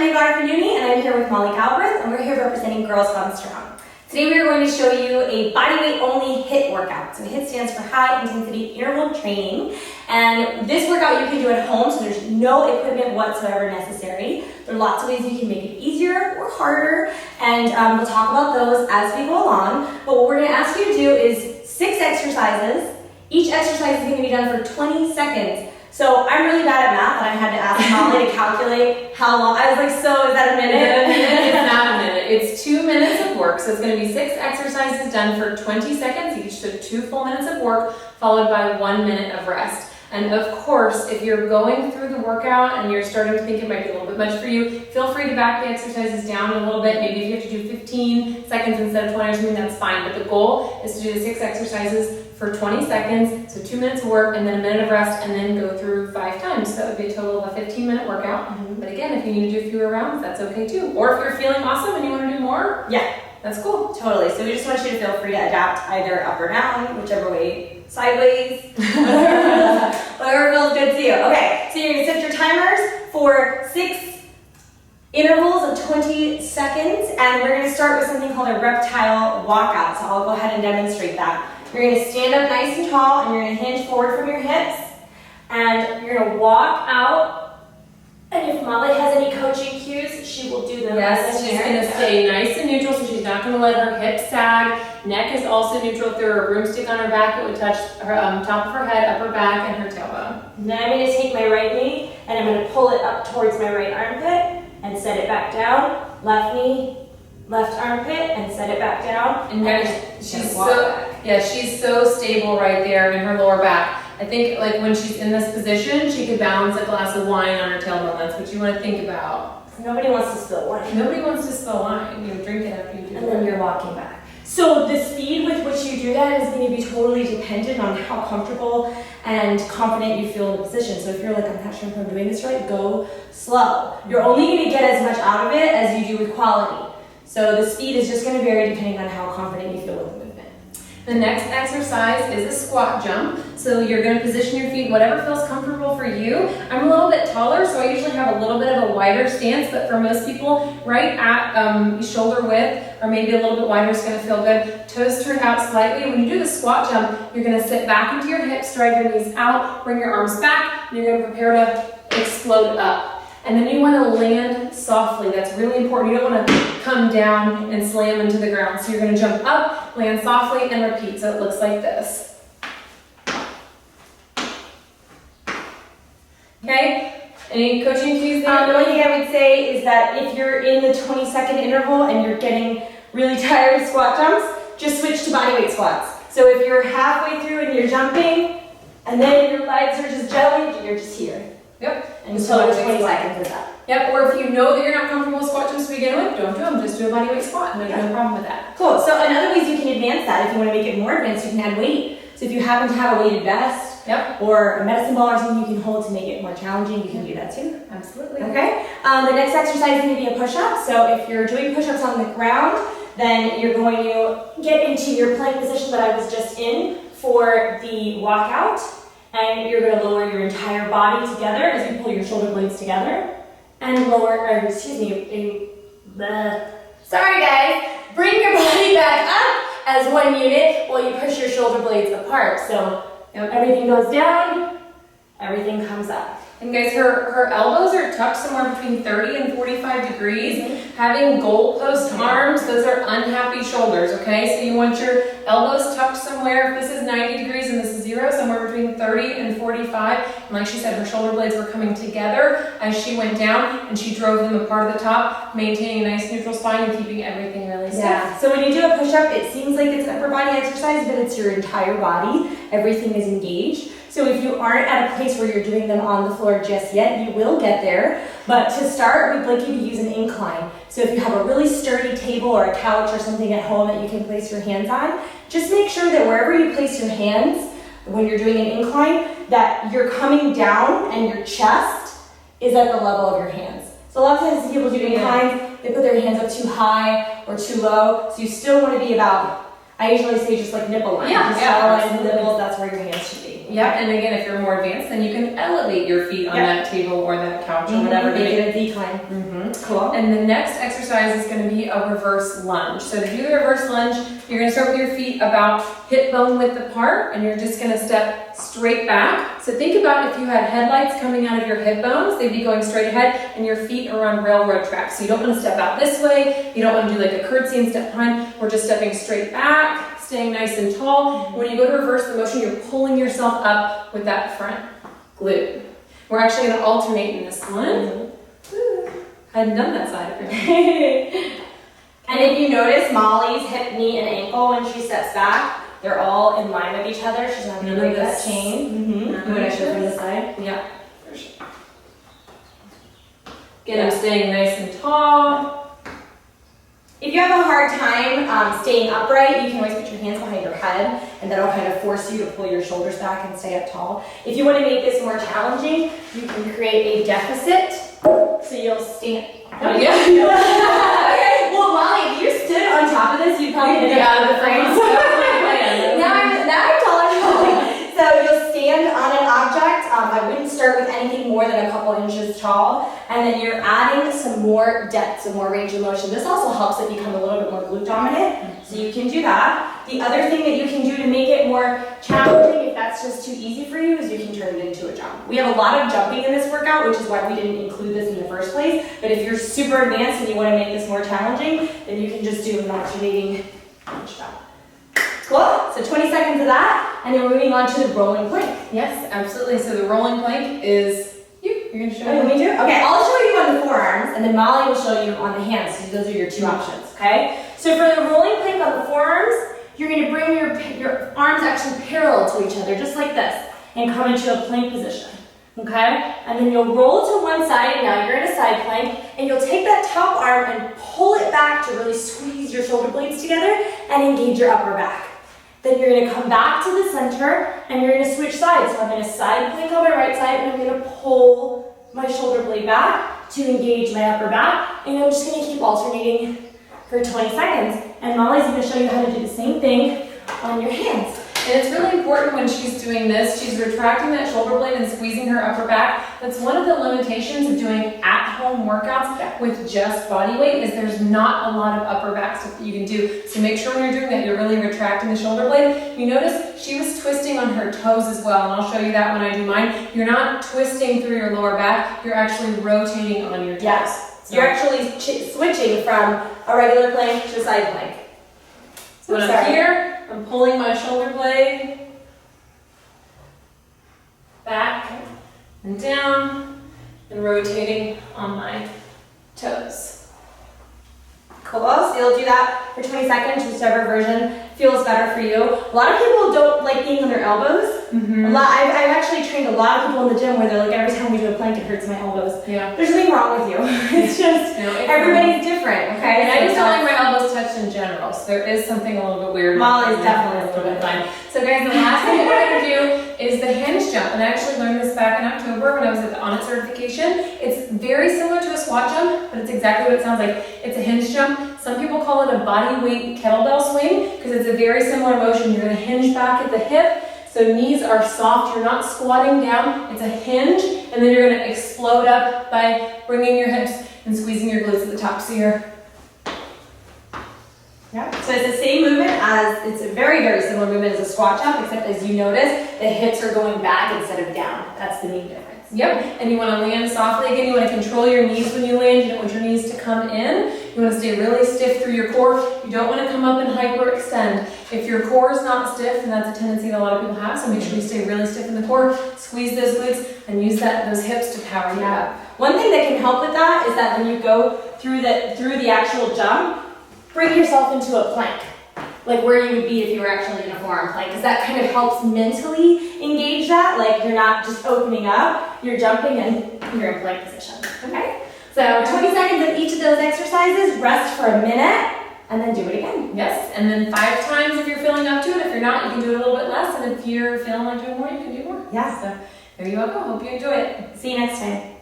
I'm Neghar Fonooni, and I'm here with Galbraith, and we're here representing Girls Gone Strong. Today we are going to show you a bodyweight only HIIT workout. So HIIT stands for high intensity interval training, and this workout you can do at home, so there's no equipment whatsoever necessary. There are lots of ways you can make it easier or harder, and we'll talk about those as we go along. But what we're going to ask you to do is 6 exercises. Each exercise is going to be done for 20 seconds. So I'm really bad at math, and I had to ask Molly to calculate how long. I was like, so is that a minute? It's not a minute. It's 2 minutes of work. So it's going to be 6 exercises done for 20 seconds each. So 2 full minutes of work followed by 1 minute of rest. And of course, if you're going through the workout and you're starting to think it might be a little bit much for you, feel free to back the exercises down a little bit. Maybe if you have to do 15 seconds instead of 20 or something, that's fine. But the goal is to do the 6 exercises for 20 seconds, so 2 minutes of work and then a minute of rest, and then go through 5 times. So it would be a total of a 15-minute workout. But again, if you need to do fewer rounds, that's okay too. Or if you're feeling awesome and you want to do more, Yeah, that's cool. totally. So we just want you to feel free to adapt either up or down, whichever way, sideways, whatever feels good to you. Okay, so you're going to set your timers for 6 intervals of 20 seconds, and we're going to start with something called a reptile walkout. So I'll go ahead and demonstrate that. You're going to stand up nice and tall, and you're going to hinge forward from your hips, and you're going to walk out. And if Molly has any coaching cues, she will do them. Yes, she's going to stay nice and neutral, so she's not going to let her hips sag. Neck is also neutral. If there were a broomstick on her back, it would touch her top of her head, upper back, and her tailbone. And then I'm going to take my right knee, and I'm going to pull it up towards my right armpit, and set it back down. Left knee, left armpit, and set it back down. And guys, she's so stable right there in her lower back. I think like when she's in this position, she could balance a glass of wine on her tailbone. That's what you want to think about. Nobody wants to spill wine. Nobody wants to spill wine. You drink it after you do it. And then you're walking back. So the speed with which you do that is going to be totally dependent on how comfortable and confident you feel in the position. So if you're like, I'm not sure if I'm doing this right, go slow. You're only going to get as much out of it as you do with quality. So the speed is just going to vary depending on how confident you feel with the movement. The next exercise is a squat jump. So you're going to position your feet whatever feels comfortable for you. I'm a little bit taller, so I usually have a little bit of a wider stance, but for most people, right at shoulder width or maybe a little bit wider is going to feel good. Toes turned out slightly. When you do the squat jump, you're going to sit back into your hips, drive your knees out, bring your arms back, and you're going to prepare to explode up. And then you want to land softly. That's really important. You don't want to come down and slam into the ground. So you're going to jump up, land softly, and repeat. So it looks like this. Okay? Any coaching cues there? The only thing I would say is that if you're in the 20-second interval and you're getting really tired of squat jumps, just switch to bodyweight squats. So if you're halfway through and you're jumping, and then your legs are just jelly, you're just here. Yep. Until the 20 seconds is up. Yep, or if you know that you're not comfortable with squat jumps to begin with, don't do them. Just do a bodyweight squat, and there's no problem with that. Cool. So another ways you can advance that, if you want to make it more advanced, you can add weight. So if you happen to have a weighted vest, or a medicine ball or something you can hold to make it more challenging, you can do that too. Absolutely. Okay. The next exercise is going to be a push-up. So if you're doing push-ups on the ground, then you're going to get into your plank position that I was just in for the walkout. And you're going to lower your entire body together as you pull your shoulder blades together. And sorry guys, bring your body back up as one unit while you push your shoulder blades apart. So everything goes down, everything comes up. And guys, her elbows are tucked somewhere between 30 and 45 degrees. Having goalpost arms, those are unhappy shoulders, okay? So you want your elbows tucked somewhere. If this is 90 degrees and this is 0, somewhere between 30 and 45. And like she said, her shoulder blades were coming together as she went down, and she drove them apart at the top, maintaining a nice neutral spine and keeping everything really stiff. Yeah. So when you do a push-up, it seems like it's upper body exercise, but it's your entire body. Everything is engaged. So if you aren't at a place where you're doing them on the floor just yet, you will get there. But to start, we'd like you to use an incline. So if you have a really sturdy table or a couch or something at home that you can place your hands on, just make sure that wherever you place your hands when you're doing an incline, that you're coming down and your chest is at the level of your hands. So a lot of times people do inclines, they put their hands up too high or too low. So you still want to be about, I usually say just like nipple line. Yeah, just yeah, follow line absolutely. nipples, that's where your hands should be. Yeah, and again, if you're more advanced, then you can elevate your feet on that table or that couch or whatever. Make it a decline. Cool. And the next exercise is going to be a reverse lunge. So to do the reverse lunge, you're going to start with your feet about hip bone width apart, and you're just going to step straight back. So think about if you had headlights coming out of your hip bones, they'd be going straight ahead, and your feet are on railroad tracks. So you don't want to step out this way. You don't want to do like a curtsy and step behind. We're just stepping straight back, staying nice and tall. When you go to reverse the motion, you're pulling yourself up with that front glute. We're actually going to alternate in this one. I hadn't done that side apparently. And if you notice Molly's hip, knee, and ankle when she steps back, they're all in line with each other. She's not going to break that chain. You want to show from the side? Yeah, for sure. Again, I'm staying nice and tall. If you have a hard time staying upright, you can always put your hands behind your head, and that'll kind of force you to pull your shoulders back and stay up tall. If you want to make this more challenging, you can create a deficit. So you'll stand. Oh, yeah. Okay. Well, Molly, if you stood on top of this, you'd probably get out of the frame. Now I'm taller than Molly. So you'll stand on an object. I wouldn't start with anything more than a couple inches tall, and then you're adding some more depth, some more range of motion. This also helps it become a little bit more glute dominant. So you can do that. The other thing that you can do to make it more challenging, if that's just too easy for you, is you can turn it into a jump. We have a lot of jumping in this workout, which is why we didn't include this in the first place. But if you're super advanced and you want to make this more challenging, then you can just do an alternating lunge jump. Cool. So 20 seconds of that, and then we're moving on to the rolling plank. Yes, absolutely. So the rolling plank is you're going to show me too? Okay, I'll show you on the forearms, and then Molly will show you on the hands. So those are your two options, okay? So for the rolling plank on the forearms, you're going to bring your arms actually parallel to each other, just like this, and come into a plank position, okay? And then you'll roll to one side. Now you're in a side plank, and you'll take that top arm and pull it back to really squeeze your shoulder blades together and engage your upper back. Then you're going to come back to the center, and you're going to switch sides. So I'm in a side plank on my right side, and I'm going to pull my shoulder blade back to engage my upper back, and I'm just going to keep alternating for 20 seconds. And Molly's going to show you how to do the same thing on your hands. And it's really important when she's doing this, she's retracting that shoulder blade and squeezing her upper back. That's one of the limitations of doing at-home workouts with just body weight, is there's not a lot of upper back stuff that you can do. So make sure when you're doing that, you're really retracting the shoulder blade. You notice she was twisting on her toes as well, and I'll show you that when I do mine. You're not twisting through your lower back, you're actually rotating on your toes. Yes. So you're actually switching from a regular plank to a side plank. So when I'm here, I'm pulling my shoulder blade back and down and rotating on my toes. Cool. So you'll do that for 20 seconds, whichever version feels better for you. A lot of people don't like being on their elbows. I've actually trained a lot of people in the gym where they're like, every time we do a plank, it hurts my elbows. Yeah. There's nothing wrong with you. It's just, everybody's different, okay? And I just don't like my elbows touched in general, so there is something a little bit weird. Molly's definitely a little bit fine. So guys, the last thing we're going to do is the hinge jump. And I actually learned this back in October when I was at the On-It certification. It's very similar to a squat jump, but it's exactly what it sounds like. It's a hinge jump. Some people call it a body weight kettlebell swing because it's a very similar motion. You're going to hinge back at the hip. So knees are soft, you're not squatting down, it's a hinge, and then you're going to explode up by bringing your hips and squeezing your glutes at the top. So you're... Yeah. So it's the same movement it's a very, very similar movement as a squat jump, except as you notice, the hips are going back instead of down. That's the main difference. Yep, and you want to land softly. Again, you want to control your knees when you land. You don't want your knees to come in. You want to stay really stiff through your core. You don't want to come up and hyperextend. If your core is not stiff, then that's a tendency that a lot of people have, so make sure you stay really stiff in the core. Squeeze those glutes and use those hips to power you up. One thing that can help with that is that when you go through the actual jump, bring yourself into a plank, like where you would be if you were actually in a forearm plank, because that kind of helps mentally engage that. Like you're not just opening up, you're jumping and you're in plank position. Okay? So 20 seconds of each of those exercises, rest for a minute, and then do it again. Yes, and then 5 times if you're feeling up to it. If you're not, you can do it a little bit less, and if you're feeling like doing more, you can do more. Yeah. So there you go. Hope you enjoy it. See you next time.